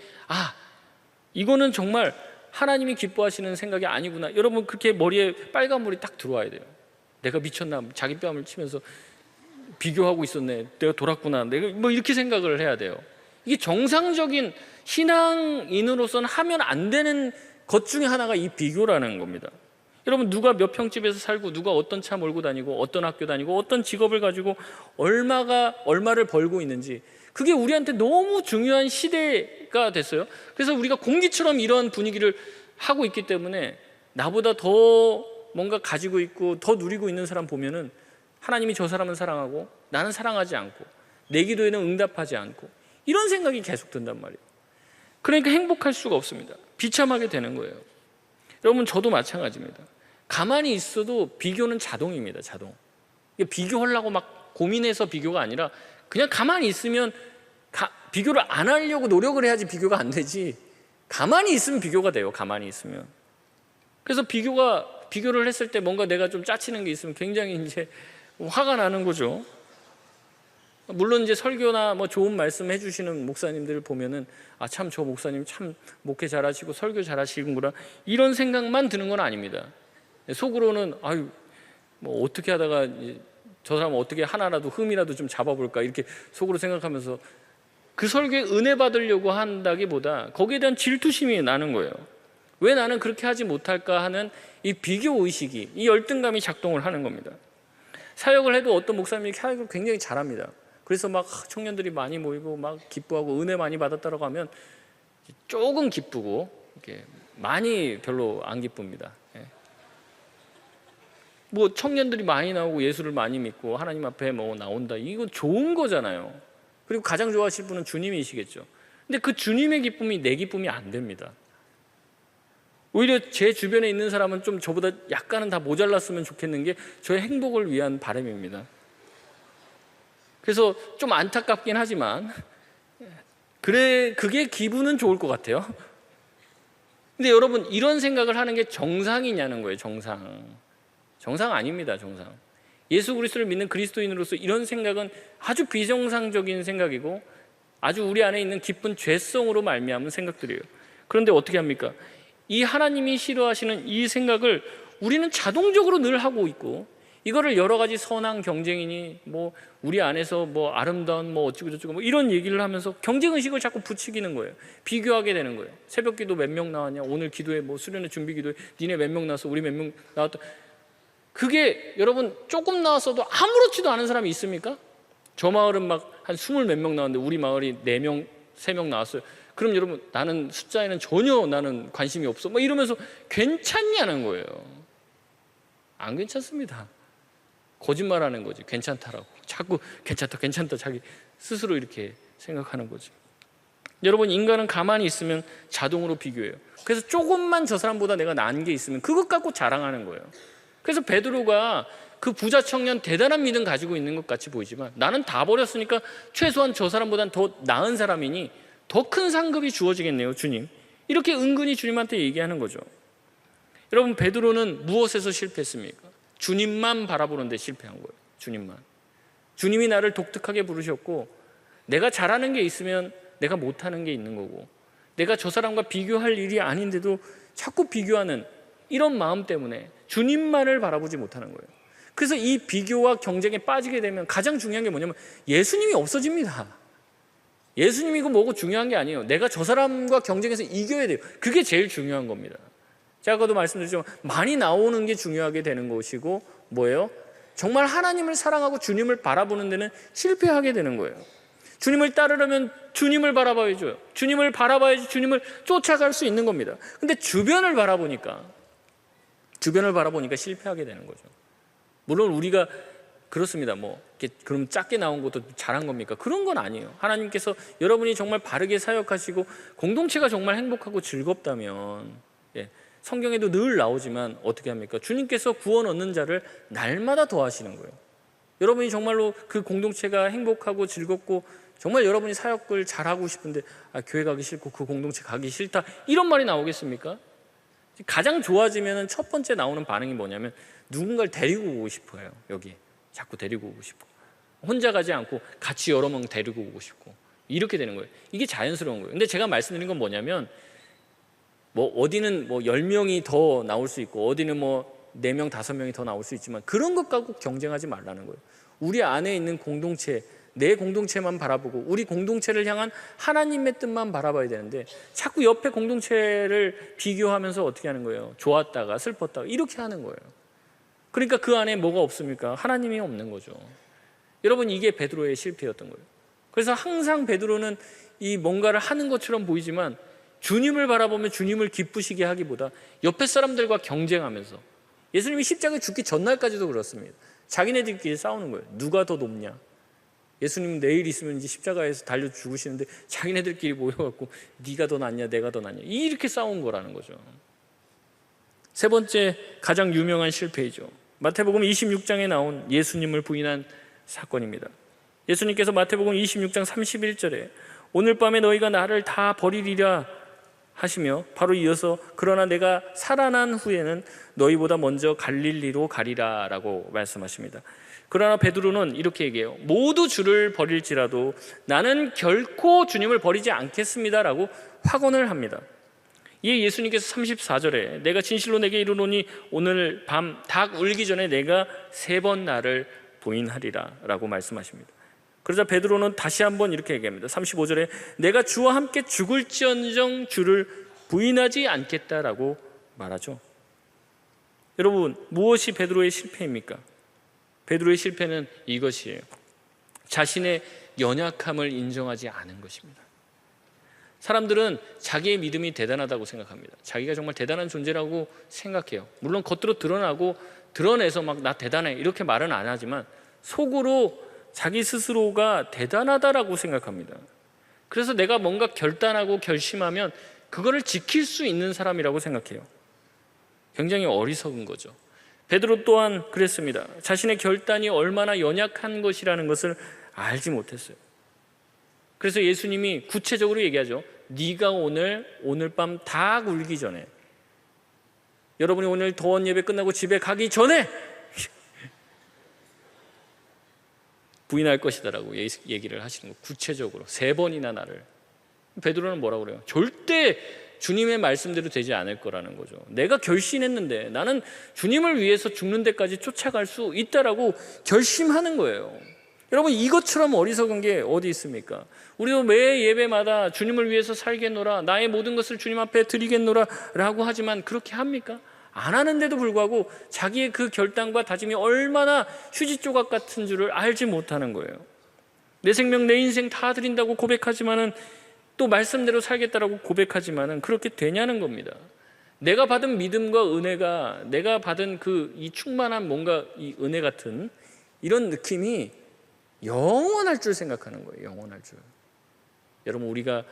이거는 정말 하나님이 기뻐하시는 생각이 아니구나. 여러분, 그렇게 머리에 빨간불이 딱 들어와야 돼요. 내가 미쳤나? 자기 뺨을 치면서 비교하고 있었네. 내가 돌았구나. 내가 뭐 이렇게 생각을 해야 돼요. 이게 정상적인 신앙인으로서는 하면 안 되는 것 중에 하나가 이 비교라는 겁니다. 여러분, 누가 몇 평집에서 살고, 누가 어떤 차 몰고 다니고, 어떤 학교 다니고, 어떤 직업을 가지고 얼마를 벌고 있는지, 그게 우리한테 너무 중요한 시대가 됐어요. 그래서 우리가 공기처럼 이런 분위기를 하고 있기 때문에 나보다 더 뭔가 가지고 있고 더 누리고 있는 사람 보면은 하나님이 저 사람은 사랑하고 나는 사랑하지 않고, 내 기도에는 응답하지 않고, 이런 생각이 계속 든단 말이에요. 그러니까 행복할 수가 없습니다. 비참하게 되는 거예요. 여러분, 저도 마찬가지입니다. 가만히 있어도 비교는 자동입니다. 자동. 비교하려고 막 고민해서 비교가 아니라 그냥 가만히 있으면 비교를 안 하려고 노력을 해야지 비교가 안 되지. 가만히 있으면 비교가 돼요. 가만히 있으면. 그래서 비교를 했을 때 뭔가 내가 좀 짜치는 게 있으면 굉장히 이제 화가 나는 거죠. 물론 이제 설교나 뭐 좋은 말씀 해주시는 목사님들을 보면은 참 저 목사님 참 목회 잘하시고 설교 잘하시는구나, 이런 생각만 드는 건 아닙니다. 속으로는 뭐 어떻게 하다가 저 사람 어떻게 하나라도 흠이라도 좀 잡아볼까, 이렇게 속으로 생각하면서 그 설교에 은혜 받으려고 한다기보다 거기에 대한 질투심이 나는 거예요. 왜 나는 그렇게 하지 못할까 하는 이 비교 의식이, 이 열등감이 작동을 하는 겁니다. 사역을 해도 어떤 목사님이 사역을 굉장히 잘합니다. 그래서 막 청년들이 많이 모이고 막 기뻐하고 은혜 많이 받았다라고 하면 조금 기쁘고, 이렇게 많이 별로 안 기쁩니다. 뭐 청년들이 많이 나오고 예수를 많이 믿고 하나님 앞에 뭐 나온다, 이거 좋은 거잖아요. 그리고 가장 좋아하실 분은 주님이시겠죠. 근데 그 주님의 기쁨이 내 기쁨이 안 됩니다. 오히려 제 주변에 있는 사람은 좀 저보다 약간은 다 모자랐으면 좋겠는 게 저의 행복을 위한 바람입니다. 그래서 좀 안타깝긴 하지만 그게 기분은 좋을 것 같아요. 근데 여러분, 이런 생각을 하는 게 정상이냐는 거예요. 정상 아닙니다. 정상. 예수 그리스도를 믿는 그리스도인으로서 이런 생각은 아주 비정상적인 생각이고 아주 우리 안에 있는 깊은 죄성으로 말미암은 생각들이에요. 그런데 어떻게 합니까? 이 하나님이 싫어하시는 이 생각을 우리는 자동적으로 늘 하고 있고, 이거를 여러 가지 선한 경쟁이니 뭐 우리 안에서 뭐 아름다운 뭐 어쩌고 저쩌고 뭐 이런 얘기를 하면서 경쟁의식을 자꾸 부추기는 거예요. 비교하게 되는 거예요. 새벽 기도 몇 명 나왔냐, 오늘 기도에 뭐 수련회 준비 기도에 니네 몇 명 나왔어, 우리 몇 명 나왔다. 그게 여러분 조금 나왔어도 아무렇지도 않은 사람이 있습니까? 저 마을은 막 한 20 몇 명 나왔는데 우리 마을이 4명 3명 나왔어요. 그럼 여러분, 나는 숫자에는 전혀 나는 관심이 없어 뭐 이러면서 괜찮냐는 거예요. 안 괜찮습니다. 거짓말하는 거지. 괜찮다라고 자꾸 괜찮다 자기 스스로 이렇게 생각하는 거지. 여러분, 인간은 가만히 있으면 자동으로 비교해요. 그래서 조금만 저 사람보다 내가 나은 게 있으면 그것 갖고 자랑하는 거예요. 그래서 베드로가 그 부자 청년 대단한 믿음 가지고 있는 것 같이 보이지만, 나는 다 버렸으니까 최소한 저 사람보다는 더 나은 사람이니 더 큰 상급이 주어지겠네요, 주님. 이렇게 은근히 주님한테 얘기하는 거죠. 여러분, 베드로는 무엇에서 실패했습니까? 주님만 바라보는 데 실패한 거예요. 주님만. 주님이 나를 독특하게 부르셨고, 내가 잘하는 게 있으면 내가 못하는 게 있는 거고, 내가 저 사람과 비교할 일이 아닌데도 자꾸 비교하는 이런 마음 때문에 주님만을 바라보지 못하는 거예요. 그래서 이 비교와 경쟁에 빠지게 되면 가장 중요한 게 뭐냐면 예수님이 없어집니다. 예수님이고 뭐고 중요한 게 아니에요. 내가 저 사람과 경쟁해서 이겨야 돼요. 그게 제일 중요한 겁니다. 제가 아까도 말씀드렸지만 많이 나오는 게 중요하게 되는 것이고, 뭐예요? 정말 하나님을 사랑하고 주님을 바라보는 데는 실패하게 되는 거예요. 주님을 따르려면 주님을 바라봐야죠. 주님을 바라봐야지 주님을 쫓아갈 수 있는 겁니다. 근데 주변을 바라보니까 실패하게 되는 거죠. 물론 우리가 그렇습니다. 그럼 작게 나온 것도 잘한 겁니까? 그런 건 아니에요. 하나님께서 여러분이 정말 바르게 사역하시고 공동체가 정말 행복하고 즐겁다면, 성경에도 늘 나오지만 어떻게 합니까? 주님께서 구원 얻는 자를 날마다 더하시는 거예요. 여러분이 정말로 그 공동체가 행복하고 즐겁고 정말 여러분이 사역을 잘하고 싶은데 교회 가기 싫고 그 공동체 가기 싫다, 이런 말이 나오겠습니까? 가장 좋아지면 첫 번째 나오는 반응이 뭐냐면 누군가를 데리고 오고 싶어요. 여기 자꾸 데리고 오고 싶고, 혼자 가지 않고 같이 여러 명 데리고 오고 싶고, 이렇게 되는 거예요. 이게 자연스러운 거예요. 근데 제가 말씀드린 건 뭐냐면, 어디는 10명이 더 나올 수 있고 어디는 4명, 5명이 더 나올 수 있지만 그런 것 갖고 경쟁하지 말라는 거예요. 우리 안에 있는 공동체, 내 공동체만 바라보고 우리 공동체를 향한 하나님의 뜻만 바라봐야 되는데 자꾸 옆에 공동체를 비교하면서 어떻게 하는 거예요? 좋았다가 슬펐다가 이렇게 하는 거예요. 그러니까 그 안에 뭐가 없습니까? 하나님이 없는 거죠. 여러분, 이게 베드로의 실패였던 거예요. 그래서 항상 베드로는 이 뭔가를 하는 것처럼 보이지만 주님을 바라보면 주님을 기쁘시게 하기보다 옆에 사람들과 경쟁하면서, 예수님이 십자가에 죽기 전날까지도 그렇습니다. 자기네들끼리 싸우는 거예요. 누가 더 높냐? 예수님은 내일 있으면 이제 십자가에서 달려 죽으시는데 자기네들끼리 모여갖고 네가 더 낫냐 내가 더 낫냐, 이렇게 싸운 거라는 거죠. 세 번째 가장 유명한 실패이죠. 마태복음 26장에 나온 예수님을 부인한 사건입니다. 예수님께서 마태복음 26장 31절에 오늘 밤에 너희가 나를 다 버리리라 하시며 바로 이어서 그러나 내가 살아난 후에는 너희보다 먼저 갈릴리로 가리라 라고 말씀하십니다. 그러나 베드로는 이렇게 얘기해요. 모두 주를 버릴지라도 나는 결코 주님을 버리지 않겠습니다 라고 확언을 합니다. 이에 예수님께서 34절에 내가 진실로 내게 이르노니 오늘 밤 닭 울기 전에 내가 3번 나를 부인하리라 라고 말씀하십니다. 그러자 베드로는 다시 한번 이렇게 얘기합니다. 35절에 내가 주와 함께 죽을지언정 주를 부인하지 않겠다라고 말하죠. 여러분, 무엇이 베드로의 실패입니까? 베드로의 실패는 이것이에요. 자신의 연약함을 인정하지 않은 것입니다. 사람들은 자기의 믿음이 대단하다고 생각합니다. 자기가 정말 대단한 존재라고 생각해요. 물론 겉으로 드러내서 막 나 대단해 이렇게 말은 안 하지만 속으로 자기 스스로가 대단하다라고 생각합니다. 그래서 내가 뭔가 결단하고 결심하면 그거를 지킬 수 있는 사람이라고 생각해요. 굉장히 어리석은 거죠. 베드로 또한 그랬습니다. 자신의 결단이 얼마나 연약한 것이라는 것을 알지 못했어요. 그래서 예수님이 구체적으로 얘기하죠. 네가 오늘 밤 닭 울기 전에, 여러분이 오늘 더운 예배 끝나고 집에 가기 전에 부인할 것이다라고 얘기를 하시는 거, 구체적으로 3번이나 나를. 베드로는 뭐라고 그래요? 절대 주님의 말씀대로 되지 않을 거라는 거죠. 내가 결심했는데 나는 주님을 위해서 죽는 데까지 쫓아갈 수 있다라고 결심하는 거예요. 여러분, 이것처럼 어리석은 게 어디 있습니까? 우리도 매 예배마다 주님을 위해서 살겠노라, 나의 모든 것을 주님 앞에 드리겠노라 라고 하지만 그렇게 합니까? 안 하는데도 불구하고 자기의 그 결단과 다짐이 얼마나 휴지 조각 같은 줄을 알지 못하는 거예요. 내 생명 내 인생 다 드린다고 고백하지만은, 또 말씀대로 살겠다라고 고백하지만은 그렇게 되냐는 겁니다. 내가 받은 믿음과 은혜가, 내가 받은 이 충만한 뭔가 이 은혜 같은 이런 느낌이 영원할 줄 생각하는 거예요. 영원할 줄. 여러분, 우리가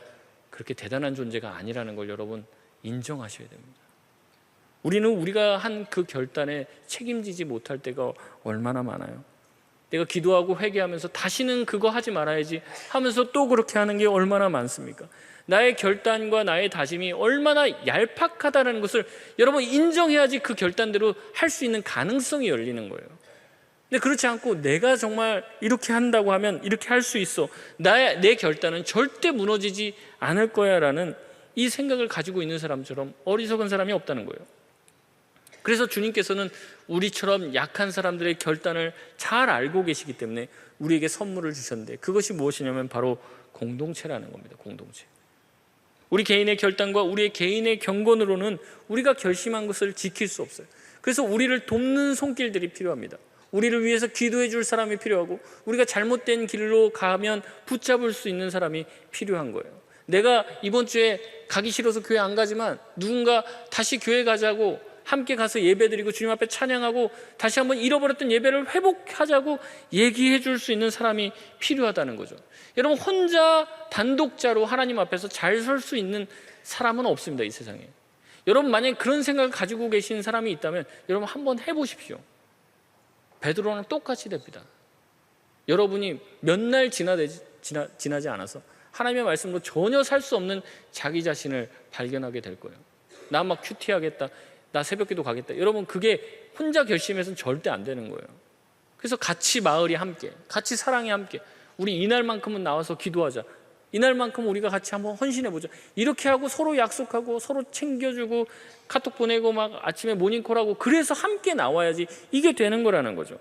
그렇게 대단한 존재가 아니라는 걸 여러분 인정하셔야 됩니다. 우리는 우리가 한 그 결단에 책임지지 못할 때가 얼마나 많아요. 내가 기도하고 회개하면서 다시는 그거 하지 말아야지 하면서 또 그렇게 하는 게 얼마나 많습니까? 나의 결단과 나의 다짐이 얼마나 얄팍하다는 것을 여러분 인정해야지 그 결단대로 할 수 있는 가능성이 열리는 거예요. 근데 그렇지 않고 내가 정말 이렇게 한다고 하면 이렇게 할 수 있어, 내 결단은 절대 무너지지 않을 거야 라는 이 생각을 가지고 있는 사람처럼 어리석은 사람이 없다는 거예요. 그래서 주님께서는 우리처럼 약한 사람들의 결단을 잘 알고 계시기 때문에 우리에게 선물을 주셨는데, 그것이 무엇이냐면 바로 공동체라는 겁니다. 공동체. 우리 개인의 결단과 우리의 개인의 경건으로는 우리가 결심한 것을 지킬 수 없어요. 그래서 우리를 돕는 손길들이 필요합니다. 우리를 위해서 기도해 줄 사람이 필요하고, 우리가 잘못된 길로 가면 붙잡을 수 있는 사람이 필요한 거예요. 내가 이번 주에 가기 싫어서 교회 안 가지만 누군가 다시 교회 가자고, 함께 가서 예배드리고 주님 앞에 찬양하고 다시 한번 잃어버렸던 예배를 회복하자고 얘기해 줄 수 있는 사람이 필요하다는 거죠. 여러분, 혼자 단독자로 하나님 앞에서 잘 설 수 있는 사람은 없습니다, 이 세상에. 여러분, 만약에 그런 생각을 가지고 계신 사람이 있다면 여러분 한번 해보십시오. 베드로랑 똑같이 됩니다. 여러분이 몇 날 지나지 않아서 하나님의 말씀으로 전혀 살 수 없는 자기 자신을 발견하게 될 거예요. 나 막 큐티하겠다, 나 새벽기도 가겠다. 여러분, 그게 혼자 결심해서는 절대 안 되는 거예요. 그래서 같이 마을이 함께, 같이 사랑이 함께, 우리 이날만큼은 나와서 기도하자, 이날만큼 우리가 같이 한번 헌신해보자, 이렇게 하고 서로 약속하고 서로 챙겨주고 카톡 보내고 막 아침에 모닝콜하고, 그래서 함께 나와야지 이게 되는 거라는 거죠.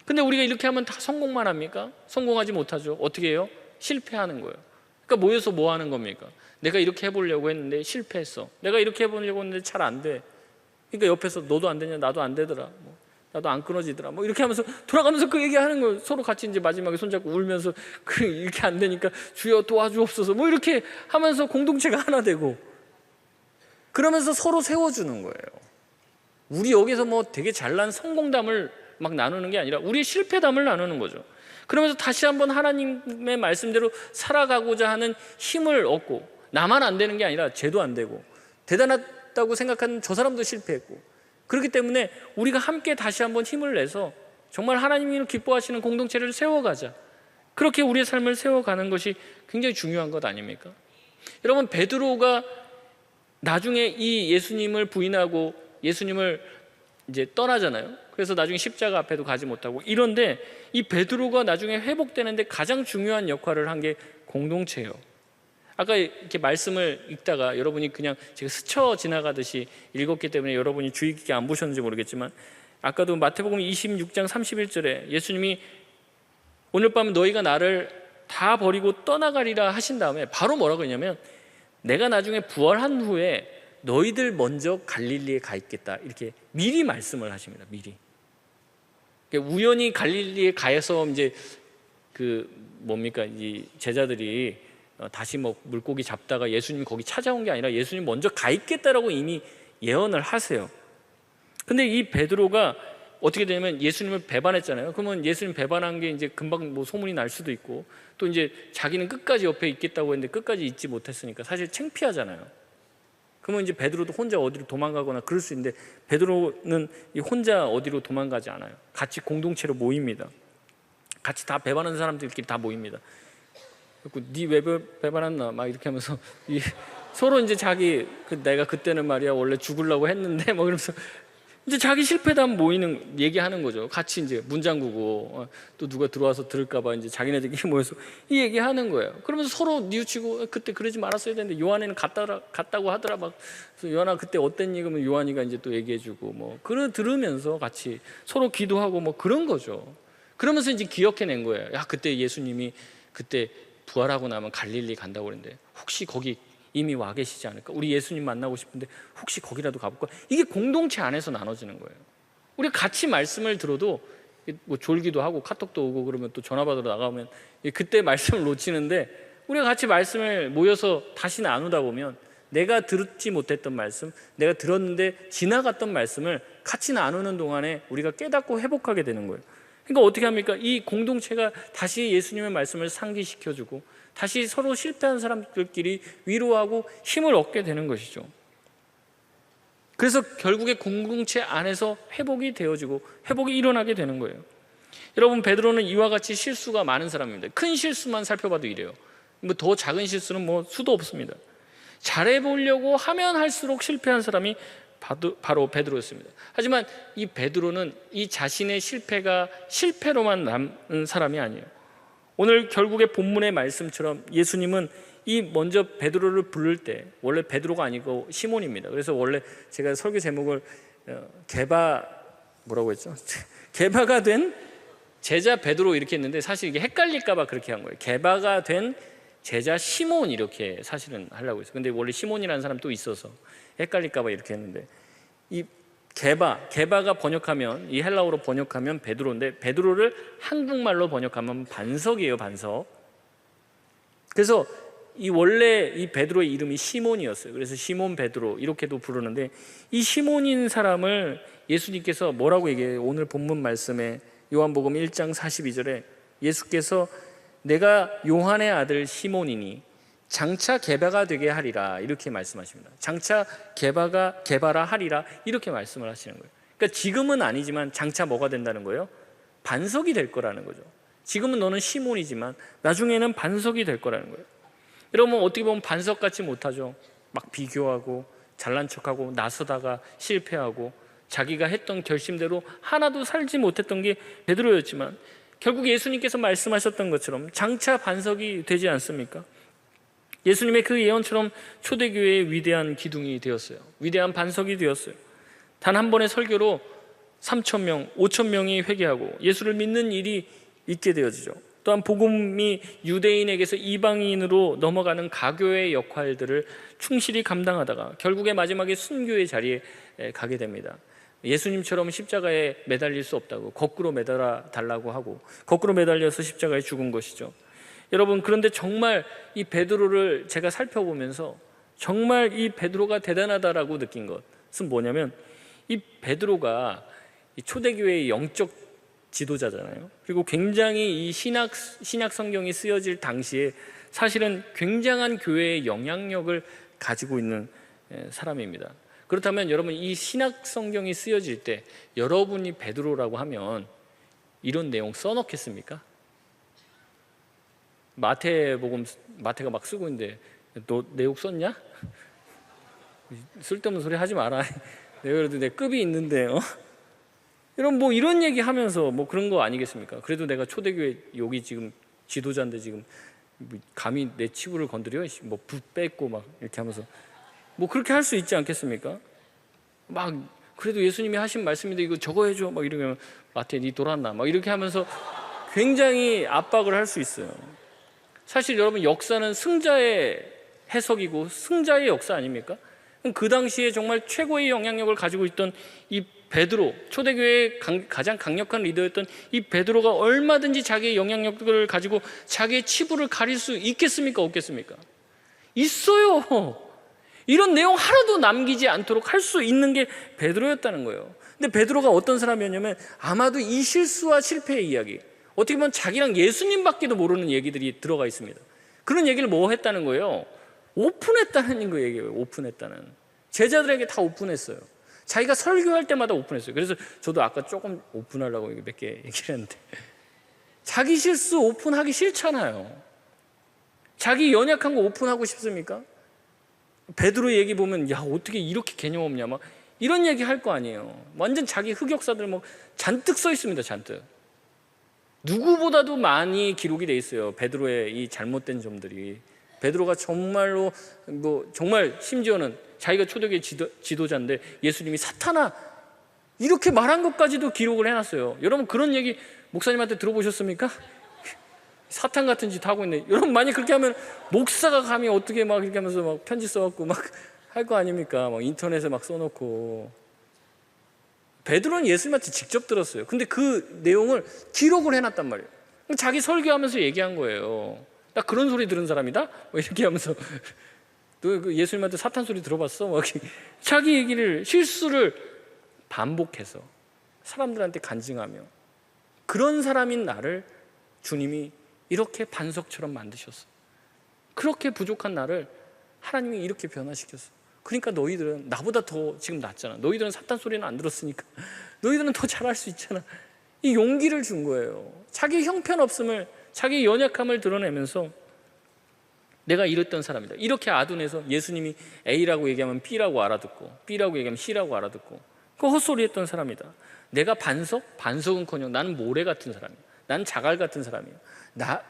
근데 우리가 이렇게 하면 다 성공만 합니까? 성공하지 못하죠. 어떻게 해요? 실패하는 거예요. 그러니까 모여서 뭐 하는 겁니까? 내가 이렇게 해보려고 했는데 실패했어, 내가 이렇게 해보려고 했는데 잘 안 돼. 그러니까 옆에서 너도 안 되냐, 나도 안 되더라, 나도 안 끊어지더라, 이렇게 하면서 돌아가면서 그 얘기하는 거예요. 서로 같이 이제 마지막에 손잡고 울면서 이렇게 안 되니까 주여 도와주옵소서, 이렇게 하면서 공동체가 하나 되고, 그러면서 서로 세워주는 거예요. 우리 여기서 되게 잘난 성공담을 막 나누는 게 아니라 우리의 실패담을 나누는 거죠. 그러면서 다시 한번 하나님의 말씀대로 살아가고자 하는 힘을 얻고, 나만 안 되는 게 아니라 쟤도 안 되고, 대단하다고 생각하는 저 사람도 실패했고, 그렇기 때문에 우리가 함께 다시 한번 힘을 내서 정말 하나님이 기뻐하시는 공동체를 세워가자, 그렇게 우리의 삶을 세워가는 것이 굉장히 중요한 것 아닙니까? 여러분, 베드로가 나중에 이 예수님을 부인하고 예수님을 이제 떠나잖아요. 그래서 나중에 십자가 앞에도 가지 못하고 이런데, 이 베드로가 나중에 회복되는데 가장 중요한 역할을 한 게 공동체예요. 아까 이렇게 말씀을 읽다가 여러분이 그냥 제가 스쳐 지나가듯이 읽었기 때문에 여러분이 주의 깊게 안 보셨는지 모르겠지만, 아까도 마태복음 26장 31절에 예수님이 오늘 밤 너희가 나를 다 버리고 떠나가리라 하신 다음에 바로 뭐라고 했냐면, 내가 나중에 부활한 후에 너희들 먼저 갈릴리에 가 있겠다, 이렇게 미리 말씀을 하십니다. 미리. 우연히 갈릴리에 가서 이제 이 제자들이 다시 물고기 잡다가 예수님 거기 찾아온 게 아니라 예수님 먼저 가 있겠다라고 이미 예언을 하세요. 근데 이 베드로가 어떻게 되냐면 예수님을 배반했잖아요. 그러면 예수님 배반한 게 이제 금방 소문이 날 수도 있고, 또 이제 자기는 끝까지 옆에 있겠다고 했는데 끝까지 있지 못했으니까 사실 창피하잖아요. 그러면 이제 베드로도 혼자 어디로 도망가거나 그럴 수 있는데, 베드로는 혼자 어디로 도망가지 않아요. 같이 공동체로 모입니다. 같이 다 배반한 사람들끼리 다 모입니다. 네 왜 배반했나 막 이렇게 하면서 서로 이제 자기 내가 그때는 말이야 원래 죽으려고 했는데 그러면서 이제 자기 실패담 모이는 얘기하는 거죠. 같이 이제 문 잠그고 또 누가 들어와서 들을까봐 이제 자기네들끼리 모여서 이 얘기하는 거예요. 그러면서 서로 뉘우치고 그때 그러지 말았어야 되는데 요한이는 갔다고 하더라 막. 그래서 요한아 그때 어땠니? 그러면 요한이가 이제 또 얘기해주고 들으면서 같이 서로 기도하고 그런 거죠. 그러면서 이제 기억해낸 거예요. 야 그때 예수님이 그때 부활하고 나면 갈릴리 간다고 그랬는데 혹시 거기 이미 와 계시지 않을까? 우리 예수님 만나고 싶은데 혹시 거기라도 가볼까? 이게 공동체 안에서 나눠지는 거예요. 우리가 같이 말씀을 들어도 졸기도 하고 카톡도 오고 그러면 또 전화 받으러 나가면 그때 말씀을 놓치는데, 우리가 같이 말씀을 모여서 다시 나누다 보면 내가 듣지 못했던 말씀, 내가 들었는데 지나갔던 말씀을 같이 나누는 동안에 우리가 깨닫고 회복하게 되는 거예요. 그러니까 어떻게 합니까? 이 공동체가 다시 예수님의 말씀을 상기시켜주고 다시 서로 실패한 사람들끼리 위로하고 힘을 얻게 되는 것이죠. 그래서 결국에 공동체 안에서 회복이 되어지고 회복이 일어나게 되는 거예요. 여러분, 베드로는 이와 같이 실수가 많은 사람입니다. 큰 실수만 살펴봐도 이래요. 더 작은 실수는 수도 없습니다. 잘해보려고 하면 할수록 실패한 사람이 바로 베드로였습니다. 하지만 이 베드로는 이 자신의 실패가 실패로만 남은 사람이 아니에요. 오늘 결국에 본문의 말씀처럼 예수님은 이 먼저 베드로를 부를 때 원래 베드로가 아니고 시몬입니다. 그래서 원래 제가 설교 제목을 뭐라고 했죠? 개바가 된 제자 베드로 이렇게 했는데 사실 이게 헷갈릴까 봐 그렇게 한 거예요. 개바가 된 제자 시몬 이렇게 사실은 하려고 했어요. 근데 원래 시몬이라는 사람이 또 있어서 헷갈릴까 봐 이렇게 했는데, 이 게바가 번역하면, 이 헬라어로 번역하면 베드로인데, 베드로를 한국말로 번역하면 반석이에요, 반석. 그래서 원래 이 베드로의 이름이 시몬이었어요. 그래서 시몬 베드로 이렇게도 부르는데, 이 시몬인 사람을 예수님께서 뭐라고 얘기해요? 오늘 본문 말씀에 요한복음 1장 42절에 예수께서 내가 요한의 아들 시몬이니 장차 게바가 되게 하리라, 이렇게 말씀하십니다. 장차 게바라 하리라, 이렇게 말씀을 하시는 거예요. 그러니까 지금은 아니지만 장차 뭐가 된다는 거예요? 반석이 될 거라는 거죠. 지금은 너는 시몬이지만 나중에는 반석이 될 거라는 거예요. 여러분, 어떻게 보면 반석같이 못하죠. 막 비교하고 잘난 척하고 나서다가 실패하고 자기가 했던 결심대로 하나도 살지 못했던 게 베드로였지만, 결국 예수님께서 말씀하셨던 것처럼 장차 반석이 되지 않습니까? 예수님의 그 예언처럼 초대교회의 위대한 기둥이 되었어요. 위대한 반석이 되었어요. 단 한 번의 설교로 3,000명, 5,000명이 회개하고 예수를 믿는 일이 있게 되어지죠. 또한 복음이 유대인에게서 이방인으로 넘어가는 가교의 역할들을 충실히 감당하다가 결국에 마지막에 순교의 자리에 가게 됩니다. 예수님처럼 십자가에 매달릴 수 없다고 거꾸로 매달아 달라고 하고 거꾸로 매달려서 십자가에 죽은 것이죠. 여러분, 그런데 정말 이 베드로를 제가 살펴보면서 정말 이 베드로가 대단하다라고 느낀 것은 뭐냐면, 이 베드로가 이 초대교회의 영적 지도자잖아요. 그리고 굉장히 이 신약 성경이 쓰여질 당시에 사실은 굉장한 교회의 영향력을 가지고 있는 사람입니다. 그렇다면 여러분, 이 신약 성경이 쓰여질 때 여러분이 베드로라고 하면 이런 내용 써놓겠습니까? 마태가 막 쓰고 있는데 너 내용 썼냐? 쓸데없는 소리 하지 마라. 내가 그래도 내 급이 있는데 이런 이런 얘기 하면서 그런 거 아니겠습니까? 그래도 내가 초대교회 여기 지금 지도자인데 지금 감히 내 치부를 건드려? 붓 뺏고 막 이렇게 하면서 그렇게 할 수 있지 않겠습니까? 그래도 예수님이 하신 말씀인데 이거 저거 해줘 막 이러면 마태 니 돌았나 막 이렇게 하면서 굉장히 압박을 할 수 있어요. 사실 여러분, 역사는 승자의 해석이고 승자의 역사 아닙니까? 그 당시에 정말 최고의 영향력을 가지고 있던 이 베드로, 초대교회의 가장 강력한 리더였던 이 베드로가 얼마든지 자기의 영향력을 가지고 자기의 치부를 가릴 수 있겠습니까? 없겠습니까? 있어요. 이런 내용 하나도 남기지 않도록 할 수 있는 게 베드로였다는 거예요. 근데 베드로가 어떤 사람이었냐면, 아마도 이 실수와 실패의 이야기, 어떻게 보면 자기랑 예수님밖에도 모르는 얘기들이 들어가 있습니다. 그런 얘기를 했다는 거예요? 오픈했다는 거 얘기예요. 오픈했다는. 제자들에게 다 오픈했어요. 자기가 설교할 때마다 오픈했어요. 그래서 저도 아까 조금 오픈하려고 몇 개 얘기를 했는데, 자기 실수 오픈하기 싫잖아요. 자기 연약한 거 오픈하고 싶습니까? 베드로 얘기 보면 야, 어떻게 이렇게 개념 없냐 막 이런 얘기 할 거 아니에요. 완전 자기 흑역사들 잔뜩 써 있습니다. 잔뜩. 누구보다도 많이 기록이 돼 있어요. 베드로의 이 잘못된 점들이. 베드로가 정말로 정말 심지어는 자기가 초대교회 지도자인데 예수님이 사탄아 이렇게 말한 것까지도 기록을 해놨어요. 여러분, 그런 얘기 목사님한테 들어보셨습니까? 사탄 같은 짓 하고 있네. 여러분, 만약 그렇게 하면 목사가 감히 어떻게 이렇게 하면서 편지 써갖고 할 거 아닙니까? 인터넷에 써놓고. 베드로는 예수님한테 직접 들었어요. 근데 그 내용을 기록을 해놨단 말이에요. 자기 설교하면서 얘기한 거예요. 나 그런 소리 들은 사람이다? 이렇게 하면서 너 그 예수님한테 사탄 소리 들어봤어? 자기 얘기를, 실수를 반복해서 사람들한테 간증하며, 그런 사람인 나를 주님이 이렇게 반석처럼 만드셨어. 그렇게 부족한 나를 하나님이 이렇게 변화시켰어. 그러니까 너희들은 나보다 더 지금 낫잖아. 너희들은 사탄 소리는 안 들었으니까 너희들은 더 잘할 수 있잖아. 이 용기를 준 거예요. 자기 형편없음을, 자기 연약함을 드러내면서 내가 이랬던 사람이다. 이렇게 아둔해서 예수님이 A라고 얘기하면 B라고 알아듣고 B라고 얘기하면 C라고 알아듣고 그 헛소리 했던 사람이다. 내가 반석은커녕 나는 모래 같은 사람이야. 난 자갈 같은 사람이야.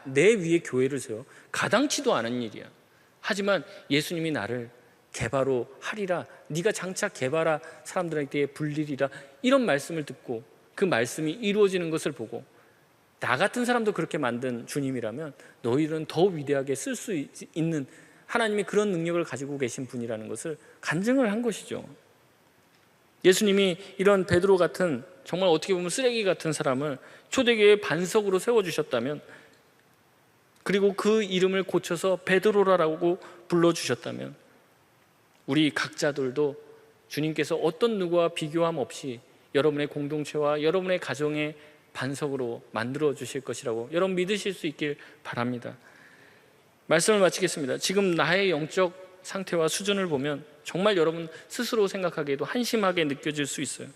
내 위에 교회를 세워 가당치도 않은 일이야. 하지만 예수님이 나를 게바로 하리라, 네가 장차 게바라 사람들에게 불리리라, 이런 말씀을 듣고 그 말씀이 이루어지는 것을 보고, 나 같은 사람도 그렇게 만든 주님이라면 너희들은 더 위대하게 쓸 수 있는 하나님이 그런 능력을 가지고 계신 분이라는 것을 간증을 한 것이죠. 예수님이 이런 베드로 같은 정말 어떻게 보면 쓰레기 같은 사람을 초대교회의 반석으로 세워주셨다면, 그리고 그 이름을 고쳐서 베드로라고 불러주셨다면, 우리 각자들도 주님께서 어떤 누구와 비교함 없이 여러분의 공동체와 여러분의 가정의 반석으로 만들어 주실 것이라고 여러분 믿으실 수 있길 바랍니다. 말씀을 마치겠습니다. 지금 나의 영적 상태와 수준을 보면 정말 여러분 스스로 생각하기에도 한심하게 느껴질 수 있어요.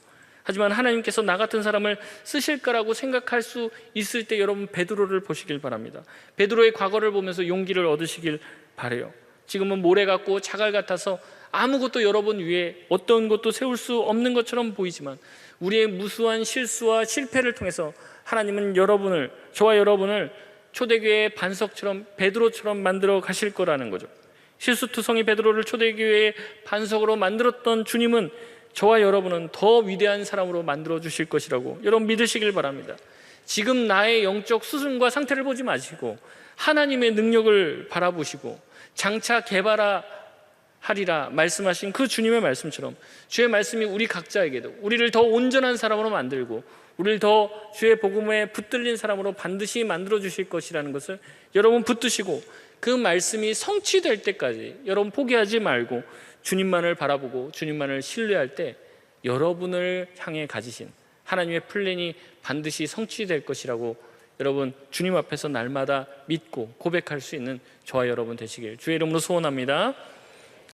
하지만 하나님께서 나 같은 사람을 쓰실까라고 생각할 수 있을 때 여러분 베드로를 보시길 바랍니다. 베드로의 과거를 보면서 용기를 얻으시길 바라요. 지금은 모래 같고 자갈 같아서 아무것도 여러분 위에 어떤 것도 세울 수 없는 것처럼 보이지만, 우리의 무수한 실수와 실패를 통해서 하나님은 여러분을, 저와 여러분을 초대교회의 반석처럼 베드로처럼 만들어 가실 거라는 거죠. 실수투성이 베드로를 초대교회의 반석으로 만들었던 주님은 저와 여러분은 더 위대한 사람으로 만들어 주실 것이라고 여러분 믿으시길 바랍니다. 지금 나의 영적 수준과 상태를 보지 마시고 하나님의 능력을 바라보시고 장차 개발하리라 말씀하신 그 주님의 말씀처럼 주의 말씀이 우리 각자에게도 우리를 더 온전한 사람으로 만들고 우리를 더 주의 복음에 붙들린 사람으로 반드시 만들어 주실 것이라는 것을 여러분 붙드시고, 그 말씀이 성취될 때까지 여러분 포기하지 말고 주님만을 바라보고 주님만을 신뢰할 때 여러분을 향해 가지신 하나님의 플랜이 반드시 성취될 것이라고 여러분 주님 앞에서 날마다 믿고 고백할 수 있는 저와 여러분 되시길 주의 이름으로 소원합니다.